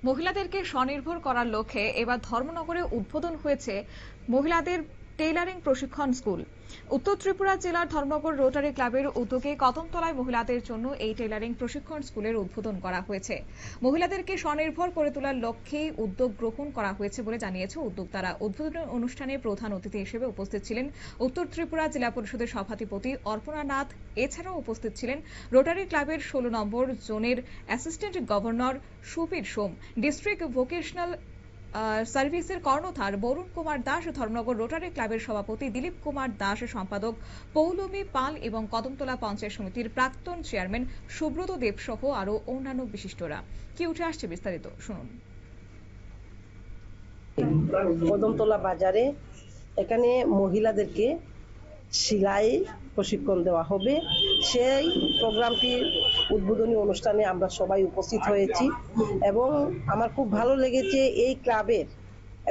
মহিলাদেরকে স্বনির্ভর করার লক্ষ্যে এবার ধর্মনগরে উদ্বোধন হয়েছে মহিলাদের টেইলারিং প্রশিক্ষণ স্কুল। উত্তর ত্রিপুরা জেলার ধর্মনগর রোটারি ক্লাবের উদ্যোগে কদমতলায় মহিলাদের জন্য এই টেইলারিং প্রশিক্ষণ স্কুলের উদ্বোধন করা হয়েছে। মহিলাদেরকে স্বনির্ভর করে তোলার লক্ষ্যেই উদ্যোগ গ্রহণ করা হয়েছে বলে জানিয়েছে উদ্যোক্তারা। উদ্বোধনী অনুষ্ঠানে প্রধান অতিথি হিসেবে উপস্থিত ছিলেন উত্তর ত্রিপুরা জেলা পরিষদের সভাধিপতি অর্পণা নাথ। এছাড়াও উপস্থিত ছিলেন রোটারি ক্লাবের 16 নম্বর জোনের অ্যাসিস্ট্যান্ট গভর্নর সুবীর সোম, ডিস্ট্রিক্ট ভোকেশনাল সার্ভিসের কর্ণধার বরুণ কুমার দাস, ধর্মনগর রোটারি ক্লাবের সভাপতি দিলীপ কুমার দাস, সম্পাদক পৌলমী পাল এবং কদমতলা পঞ্চায়েত সমিতির প্রাক্তন চেয়ারম্যান সুব্রত দেব সহ আরো অন্যান্য বিশিষ্টরা। কি উঠে আসছে বিস্তারিত শুনুন। কদমতলা বাজারে এখানে মহিলাদেরকে সেলাই প্রশিক্ষণ দেওয়া হবে। সেই প্রোগ্রামটির উদ্বোধনী অনুষ্ঠানে আমরা সবাই উপস্থিত হয়েছি এবং আমার খুব ভালো লেগেছে এই ক্লাবের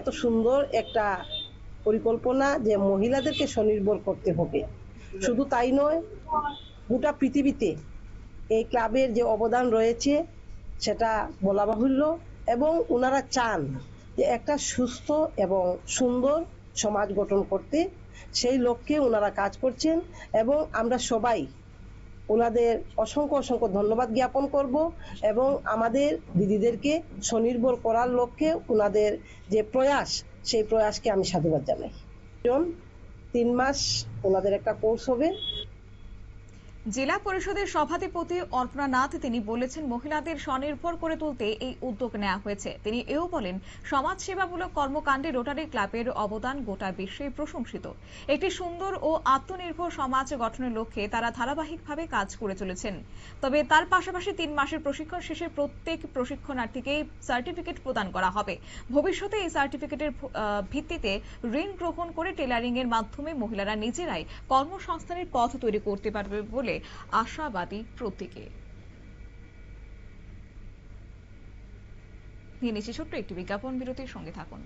এত সুন্দর একটা পরিকল্পনা যে মহিলাদেরকে স্বনির্ভর করতে হবে। শুধু তাই নয়, গোটা পৃথিবীতে এই ক্লাবের যে অবদান রয়েছে সেটা বলা বাহুল্য এবং ওনারা চান যে একটা সুস্থ এবং সুন্দর সমাজ গঠন করতে। সেই লক্ষ্যে ওনারা কাজ করছেন এবং আমরা সবাই ওনাদের অসংখ্য অসংখ্য ধন্যবাদ জ্ঞাপন করব এবং আমাদের দিদিদেরকে স্বনির্ভর করার লক্ষ্যে ওনাদের যে প্রয়াস, সেই প্রয়াসকে আমি সাধুবাদ জানাই। 3 মাস ওনাদের একটা কোর্স হবে। জেলা পরিষদের সভাধিপতি অর্পণা নাথ তিনি বলেছেন, মহিলাদের স্বনির্ভর করে তুলতে এই উদ্যোগ নেওয়া হয়েছে। তিনি এও বলেন, সমাজসেবামূলক কর্মকাণ্ডে রোটারি ক্লাবের অবদান গোটা বিশ্বে প্রশংসিত। একটি সুন্দর ও আত্মনির্ভর সমাজ গঠনের লক্ষ্যে তারা ধারাবাহিকভাবে কাজ করে চলেছেন। তবে তার পাশাপাশি 3 মাসের প্রশিক্ষণ শেষে প্রত্যেক প্রশিক্ষণার্থীকে সার্টিফিকেট প্রদান করা হবে। ভবিষ্যতে এই সার্টিফিকেটের ভিত্তিতে ঋণ গ্রহণ করে টেলারিং এর মাধ্যমে মহিলারা নিজেরাই কর্মসংস্থানের পথ তৈরি করতে পারবে বলে আশাবাদী প্রত্যেকে। নিয়ে নিচ্ছি ছোট্ট একটি বিজ্ঞাপন বিরতির, সঙ্গে থাকুন।